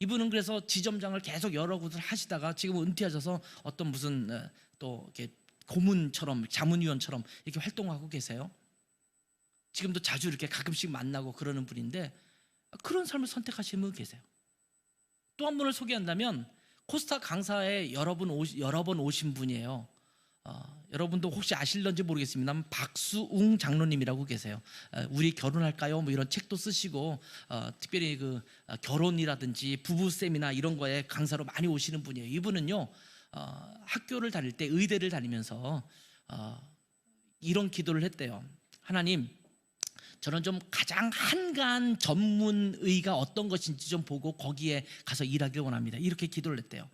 이분은 그래서 지점장을 계속 여러 곳을 하시다가 지금 은퇴하셔서 어떤 무슨 또 이렇게 고문처럼 자문위원처럼 이렇게 활동하고 계세요. 지금도 자주 이렇게 가끔씩 만나고 그러는 분인데 그런 삶을 선택하시는 분 계세요. 또 한 분을 소개한다면 코스타 강사에 여러 번 오신 분이에요. 여러분도 혹시 아실런지 모르겠습니다만 박수웅 장로님이라고 계세요. 우리 결혼할까요? 뭐 이런 책도 쓰시고 특별히 그 결혼이라든지 부부 세미나 이런 거에 강사로 많이 오시는 분이에요. 이분은요 학교를 다닐 때 의대를 다니면서 이런 기도를 했대요. 하나님, 저는 좀 가장 한가한 전문의가 어떤 것인지 좀 보고 거기에 가서 일하길 원합니다. 이렇게 기도를 했대요.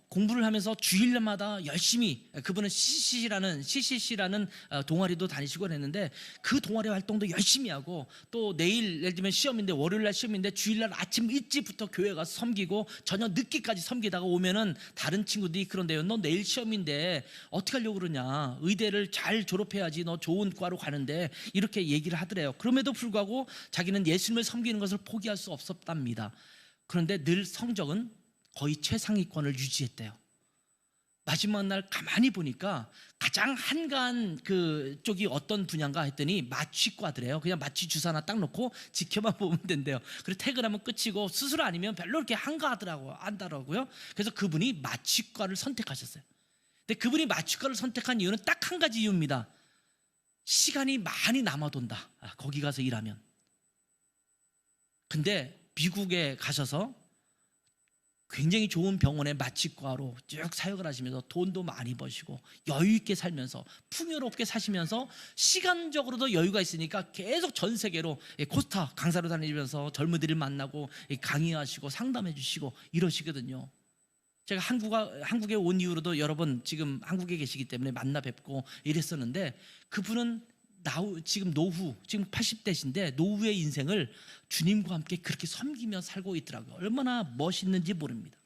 공부를 하면서 주일마다 열심히 그분은 CCC라는 동아리도 다니시고 했는데 그 동아리 활동도 열심히 하고 또 내일 예를 들면 시험인데 월요일날 시험인데 주일날 아침 일찍부터 교회 가서 섬기고 저녁 늦게까지 섬기다가 오면은 다른 친구들이 그런데요, 너 내일 시험인데 어떻게 하려고 그러냐, 의대를 잘 졸업해야지 너 좋은 과로 가는데 이렇게 얘기를 하더래요. 그럼에도 불구하고 자기는 예수님을 섬기는 것을 포기할 수 없었답니다. 그런데 늘 성적은 거의 최상위권을 유지했대요. 마지막 날 가만히 보니까 가장 한가한 그 쪽이 어떤 분야인가 했더니 마취과더래요. 그냥 마취 주사 하나 딱 놓고 지켜만 보면 된대요. 그리고 퇴근하면 끝이고 수술 아니면 별로 이렇게 한가하더라고요. 그래서 그분이 마취과를 선택하셨어요. 근데 그분이 마취과를 선택한 이유는 딱 한 가지 이유입니다. 시간이 많이 남아돈다. 거기 가서 일하면. 근데 미국에 가셔서 굉장히 좋은 병원의 마취과로 쭉 사역을 하시면서 돈도 많이 버시고 여유 있게 살면서 풍요롭게 사시면서 시간적으로도 여유가 있으니까 계속 전 세계로 코스타 강사로 다니면서 젊은이들을 만나고 강의하시고 상담해 주시고 이러시거든요. 제가 한국에 온 이후로도 여러 번 지금 한국에 계시기 때문에 만나 뵙고 이랬었는데 그분은 지금 80대신데 노후의 인생을 주님과 함께 그렇게 섬기며 살고 있더라고요. 얼마나 멋있는지 모릅니다.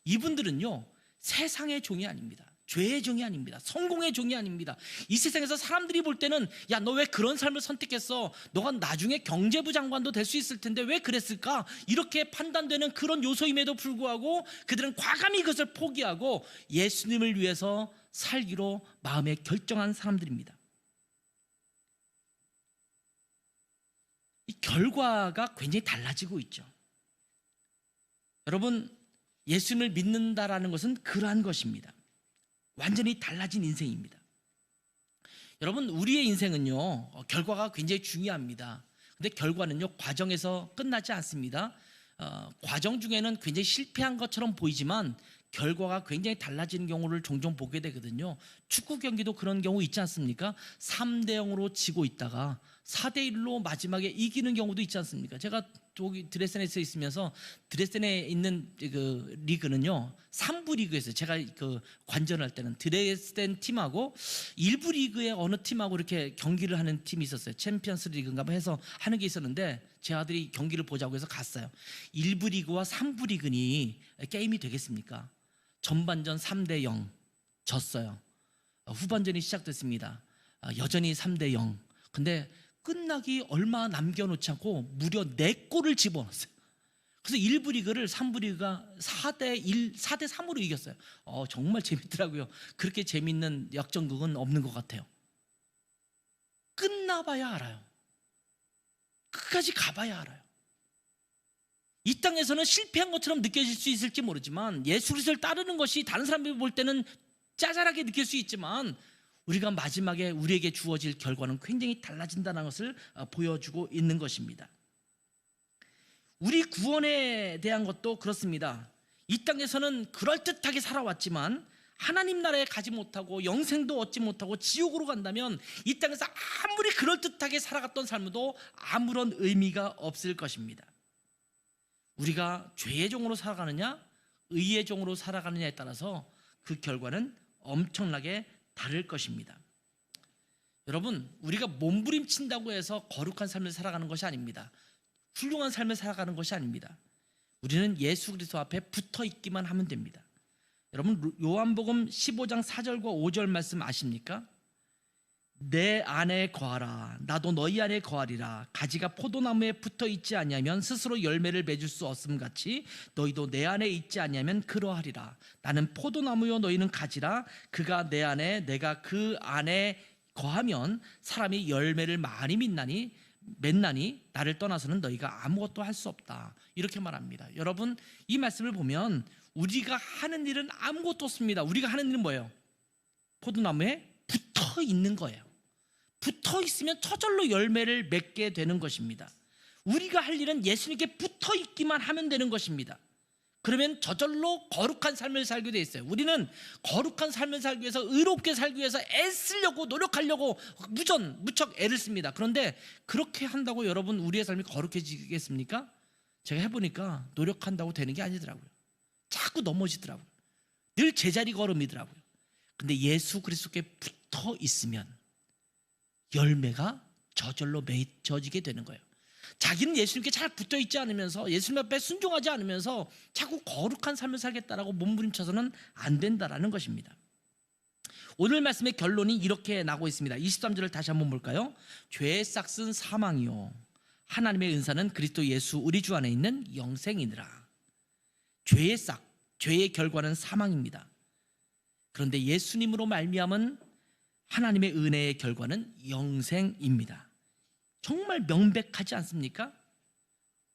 이분들은요 세상의 종이 아닙니다. 죄의 종이 아닙니다. 성공의 종이 아닙니다. 이 세상에서 사람들이 볼 때는 야, 너 왜 그런 삶을 선택했어? 너가 나중에 경제부 장관도 될 수 있을 텐데 왜 그랬을까? 이렇게 판단되는 그런 요소임에도 불구하고 그들은 과감히 그것을 포기하고 예수님을 위해서 살기로 마음에 결정한 사람들입니다. 이 결과가 굉장히 달라지고 있죠. 여러분, 예수님을 믿는다라는 것은 그러한 것입니다. 완전히 달라진 인생입니다. 여러분, 우리의 인생은요 결과가 굉장히 중요합니다. 근데 결과는요 과정에서 끝나지 않습니다. 과정 중에는 굉장히 실패한 것처럼 보이지만 결과가 굉장히 달라지는 경우를 종종 보게 되거든요. 축구 경기도 그런 경우 있지 않습니까? 3대 0으로 지고 있다가 4대 1로 마지막에 이기는 경우도 있지 않습니까? 제가 독일 드레스덴에서 있으면서 드레스덴에 있는 그 리그는요 3부 리그에서 제가 그 관전할 때는 드레스덴 팀하고 1부 리그의 어느 팀하고 이렇게 경기를 하는 팀이 있었어요. 챔피언스 리그인가 뭐 해서 하는 게 있었는데 제 아들이 경기를 보자고 해서 갔어요. 1부 리그와 3부 리그니 게임이 되겠습니까? 전반전 3대0 졌어요. 후반전이 시작됐습니다. 여전히 3대0. 근데 끝나기 얼마 남겨놓지 않고 무려 4골을 집어넣었어요. 그래서 1부 리그를 3부 리그가 4대1, 4대3으로 이겼어요. 정말 재밌더라고요. 그렇게 재밌는 역전극은 없는 것 같아요. 끝나봐야 알아요. 끝까지 가봐야 알아요. 이 땅에서는 실패한 것처럼 느껴질 수 있을지 모르지만 예수 그리스도를 따르는 것이 다른 사람들이 볼 때는 짜잘하게 느낄 수 있지만 우리가 마지막에 우리에게 주어질 결과는 굉장히 달라진다는 것을 보여주고 있는 것입니다. 우리 구원에 대한 것도 그렇습니다. 이 땅에서는 그럴듯하게 살아왔지만 하나님 나라에 가지 못하고 영생도 얻지 못하고 지옥으로 간다면 이 땅에서 아무리 그럴듯하게 살아갔던 삶도 아무런 의미가 없을 것입니다. 우리가 죄의 종으로 살아가느냐 의의 종으로 살아가느냐에 따라서 그 결과는 엄청나게 다를 것입니다. 여러분, 우리가 몸부림친다고 해서 거룩한 삶을 살아가는 것이 아닙니다. 훌륭한 삶을 살아가는 것이 아닙니다. 우리는 예수 그리스도 앞에 붙어 있기만 하면 됩니다. 여러분, 요한복음 15장 4절과 5절 말씀 아십니까? 내 안에 거하라 나도 너희 안에 거하리라. 가지가 포도나무에 붙어 있지 아니하면 스스로 열매를 맺을 수 없음 같이 너희도 내 안에 있지 아니하면 그러하리라. 나는 포도나무요 너희는 가지라. 그가 내 안에 내가 그 안에 거하면 사람이 열매를 많이 맺나니 나를 떠나서는 너희가 아무것도 할 수 없다. 이렇게 말합니다. 여러분, 이 말씀을 보면 우리가 하는 일은 아무것도 없습니다. 우리가 하는 일은 뭐예요? 포도나무에 붙어 있는 거예요. 붙어 있으면 저절로 열매를 맺게 되는 것입니다. 우리가 할 일은 예수님께 붙어 있기만 하면 되는 것입니다. 그러면 저절로 거룩한 삶을 살게 돼 있어요. 우리는 거룩한 삶을 살기 위해서 의롭게 살기 위해서 애쓰려고 노력하려고 무척 애를 씁니다. 그런데 그렇게 한다고 여러분 우리의 삶이 거룩해지겠습니까? 제가 해보니까 노력한다고 되는 게 아니더라고요. 자꾸 넘어지더라고요. 늘 제자리 걸음이더라고요. 근데 예수 그리스도께 붙어 있으면 열매가 저절로 맺어지게 되는 거예요. 자기는 예수님께 잘 붙어 있지 않으면서 예수님 앞에 순종하지 않으면서 자꾸 거룩한 삶을 살겠다라고 몸부림쳐서는 안 된다라는 것입니다. 오늘 말씀의 결론이 이렇게 나고 있습니다. 23절을 다시 한번 볼까요? 죄의 싹은 사망이요 하나님의 은사는 그리스도 예수 우리 주 안에 있는 영생이니라. 죄의 싹, 죄의 결과는 사망입니다. 그런데 예수님으로 말미암은 하나님의 은혜의 결과는 영생입니다. 정말 명백하지 않습니까?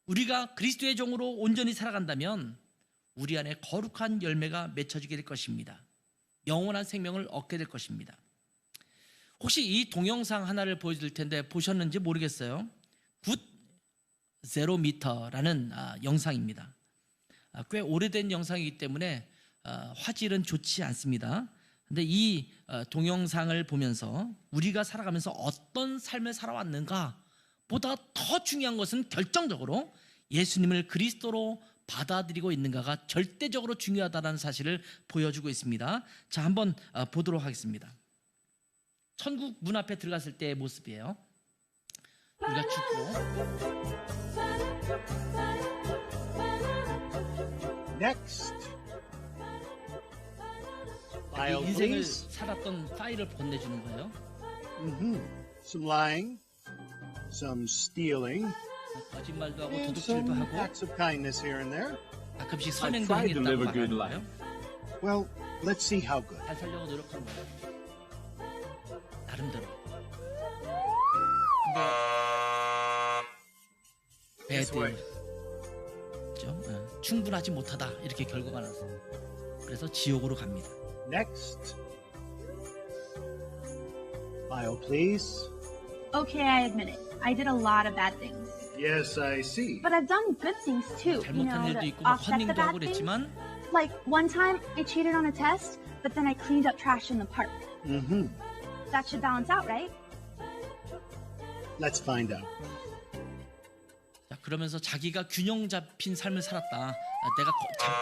우리가 그리스도의 종으로 온전히 살아간다면 우리 안에 거룩한 열매가 맺혀지게 될 것입니다. 영원한 생명을 얻게 될 것입니다. 혹시 이 동영상 하나를 보여드릴 텐데 보셨는지 모르겠어요. 굿 제로미터라는 영상입니다. 꽤 오래된 영상이기 때문에 화질은 좋지 않습니다. 근데 이 동영상을 보면서 우리가 살아가면서 어떤 삶을 살아왔는가 보다 더 중요한 것은 결정적으로 예수님을 그리스도로 받아들이고 있는가가 절대적으로 중요하다는 사실을 보여주고 있습니다. 자, 한번 보도록 하겠습니다. 천국 문 앞에 들어갔을 때의 모습이에요. 우리가 죽고 Next. File, 인생을 please. 살았던 파일을 건네주는 거예요. Some lying, some stealing, 거짓말도 하고 and 도둑질도 some 하고 acts of kindness here and there. 가끔씩 I 선행도 tried to live 행했다고 a good 말하는 life. 거예요. Well, let's see how good. 잘 살려고 노력한 거예요. 나름대로. 근데 Guess what? 배드 충분하지 못하다 이렇게 결과가 나서 그래서 지옥으로 갑니다. Next. File, please. Okay, I admit it. I did a lot of bad things. Yes, I see. But I've done good things too. 잘못한 일도 to 있고 막 offset the 헌팅도 하고 bad things. 그랬지만 Like one time I cheated on a test, but then I cleaned up trash in the park. That should balance out, right? Let's find out. 자, 그러면서 자기가 균형 잡힌 삶을 살았다. 내가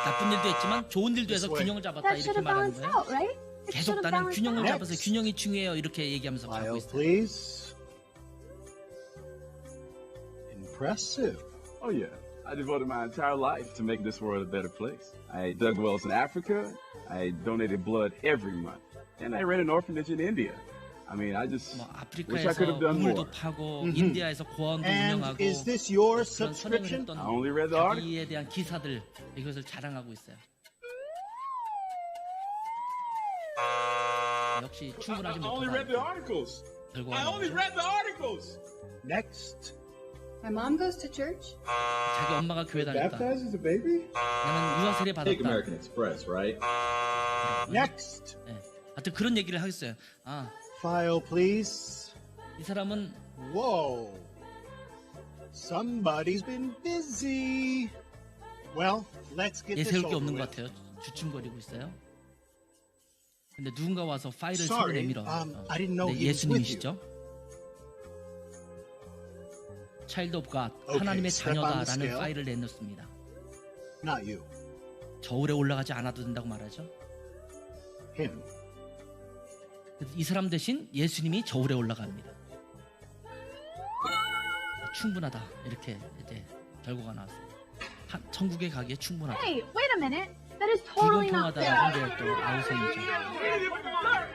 나쁜 일도 했지만 좋은 일도 해서 균형을 잡았다 That should 이렇게 have 말하는 balanced 거예요. out, right? It 계속 should have 나는 balanced 균형을 out. 잡아서 균형이 중요해요 이렇게 얘기하면서 가고 File, 있어요. please. Impressive. Oh, yeah. I devoted my entire life to make this world a better place. I dug wells in Africa. I donated blood every month. And I ran an orphanage in India. I mean, I just 뭐 wish I could 아프리카에서 have done more. 우물도 파고 인디아에서 고아원도 And 운영하고 is this your 그런 선행을 subscription? 했던 I only read the article. 자기에 대한 기사들 이것을 자랑하고 있어요. 역시 충분하지 못하다. articles. 결과가 read the articles. Next. My mom goes to church. 자기 엄마가 교회 다녔다. the baby? 나는 유아 세례 받았다. Express, right? Next. 네. 하여튼 그런 얘기를 하겠어요. 아, File, please. 이 사람은 Whoa. Somebody's been busy. Well, let's get this 내세울 게 over 없는 것 with. 같아요. 주춤거리고 있어요. 근데 누군가 와서 파일을 서로 Sorry, 내밀어. I didn't know 네, he was with 예수님이시죠? Child of God, Okay, 하나님의 step on the 자녀다라는 scale. 파일을 내놓습니다. Not you. 저울에 올라가지 않아도 된다고 말하죠. Him. 그래서 이 사람 대신 예수님이 저울에 올라갑니다. 충분하다 이렇게 이제 결과가 나왔습니다. 천국에 가기에 충분하다. Hey, wait a minute. That is totally not fair. 불공평하다라는 게 또 아우성이죠.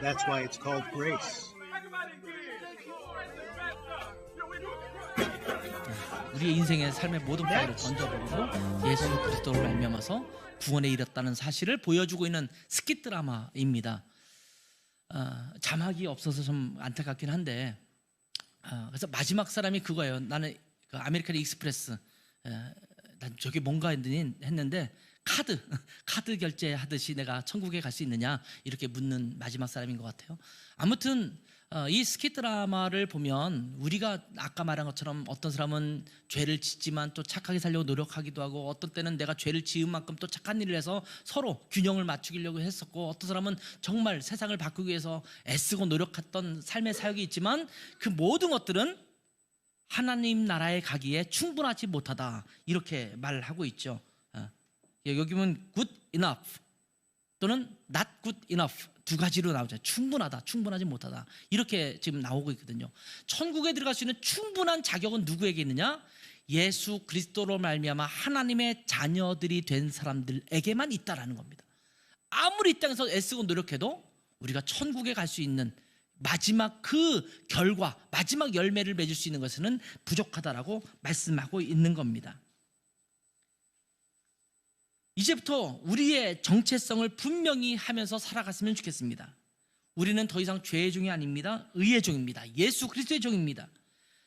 That's why it's called grace. 우리의 인생의 삶의 모든 파일을 던져버리고 예수 그리스도를 말미암아서 구원에 이뤘다는 사실을 보여주고 있는 스킷 드라마입니다. 자막이 없어서 좀 안타깝긴 한데 그래서 마지막 사람이 그거예요. 나는 그 아메리칸 익스프레스 난 저게 뭔가 했는데 카드 결제하듯이 내가 천국에 갈 수 있느냐 이렇게 묻는 마지막 사람인 것 같아요. 아무튼 이 스킷 드라마를 보면 우리가 아까 말한 것처럼 어떤 사람은 죄를 짓지만 또 착하게 살려고 노력하기도 하고 어떤 때는 내가 죄를 지은 만큼 또 착한 일을 해서 서로 균형을 맞추려고 했었고 어떤 사람은 정말 세상을 바꾸기 위해서 애쓰고 노력했던 삶의 사역이 있지만 그 모든 것들은 하나님 나라에 가기에 충분하지 못하다 이렇게 말하고 있죠. 여기 보면 good enough 또는 not good enough 두 가지로 나오죠. 충분하다, 충분하지 못하다 이렇게 지금 나오고 있거든요. 천국에 들어갈 수 있는 충분한 자격은 누구에게 있느냐? 예수 그리스도로 말미암아 하나님의 자녀들이 된 사람들에게만 있다라는 겁니다. 아무리 이 땅에서 애쓰고 노력해도 우리가 천국에 갈 수 있는 마지막 그 결과, 마지막 열매를 맺을 수 있는 것은 부족하다라고 말씀하고 있는 겁니다. 이제부터 우리의 정체성을 분명히 하면서 살아갔으면 좋겠습니다. 우리는 더 이상 죄의 종이 아닙니다. 의의 종입니다. 예수 그리스도의 종입니다.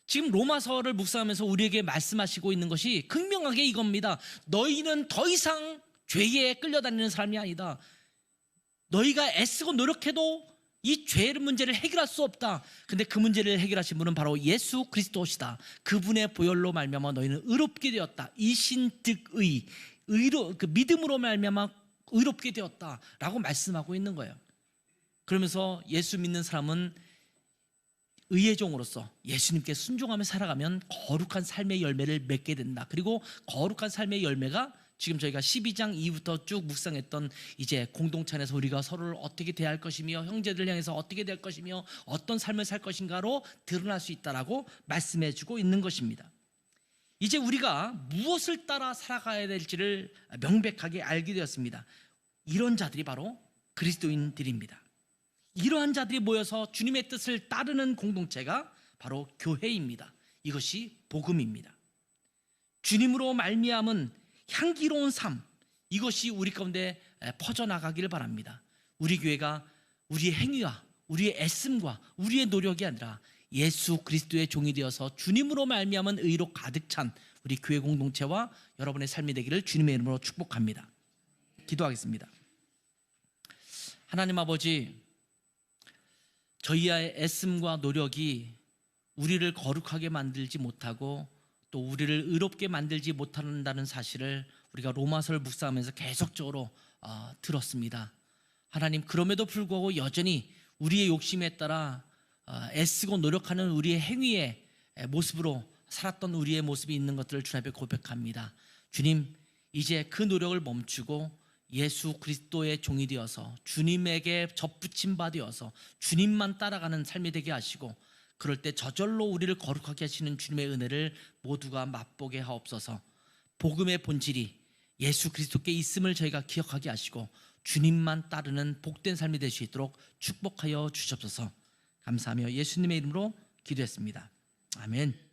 지금 로마서를 묵상하면서 우리에게 말씀하시고 있는 것이 극명하게 이겁니다. 너희는 더 이상 죄에 끌려다니는 사람이 아니다. 너희가 애쓰고 노력해도 이 죄의 문제를 해결할 수 없다. 근데 그 문제를 해결하신 분은 바로 예수 그리스도시다. 그분의 보혈로 말미암아 너희는 의롭게 되었다. 이신득의 의로 그 믿음으로 말미암아 의롭게 되었다라고 말씀하고 있는 거예요. 그러면서 예수 믿는 사람은 의의 종으로서 예수님께 순종하며 살아가면 거룩한 삶의 열매를 맺게 된다. 그리고 거룩한 삶의 열매가 지금 저희가 12장 이후부터 쭉 묵상했던 이제 공동체 안에서 우리가 서로를 어떻게 대할 것이며 형제들 향해서 어떻게 될 것이며 어떤 삶을 살 것인가로 드러날 수 있다라고 말씀해 주고 있는 것입니다. 이제 우리가 무엇을 따라 살아가야 될지를 명백하게 알게 되었습니다. 이런 자들이 바로 그리스도인들입니다. 이러한 자들이 모여서 주님의 뜻을 따르는 공동체가 바로 교회입니다. 이것이 복음입니다. 주님으로 말미암은 향기로운 삶, 이것이 우리 가운데 퍼져나가기를 바랍니다. 우리 교회가 우리의 행위와 우리의 애씀과 우리의 노력이 아니라 예수 그리스도의 종이 되어서 주님으로 말미암은 의로 가득 찬 우리 교회 공동체와 여러분의 삶이 되기를 주님의 이름으로 축복합니다. 기도하겠습니다. 하나님 아버지, 저희의 애씀과 노력이 우리를 거룩하게 만들지 못하고 또 우리를 의롭게 만들지 못한다는 사실을 우리가 로마서를 묵상하면서 계속적으로 들었습니다. 하나님, 그럼에도 불구하고 여전히 우리의 욕심에 따라 애쓰고 노력하는 우리의 행위의 모습으로 살았던 우리의 모습이 있는 것들을 주님 앞에 고백합니다. 주님, 이제 그 노력을 멈추고 예수 그리스도의 종이 되어서 주님에게 접붙임 바 되어서 주님만 따라가는 삶이 되게 하시고, 그럴 때 저절로 우리를 거룩하게 하시는 주님의 은혜를 모두가 맛보게 하옵소서. 복음의 본질이 예수 그리스도께 있음을 저희가 기억하게 하시고 주님만 따르는 복된 삶이 될 수 있도록 축복하여 주시옵소서. 감사하며 예수님의 이름으로 기도했습니다. 아멘.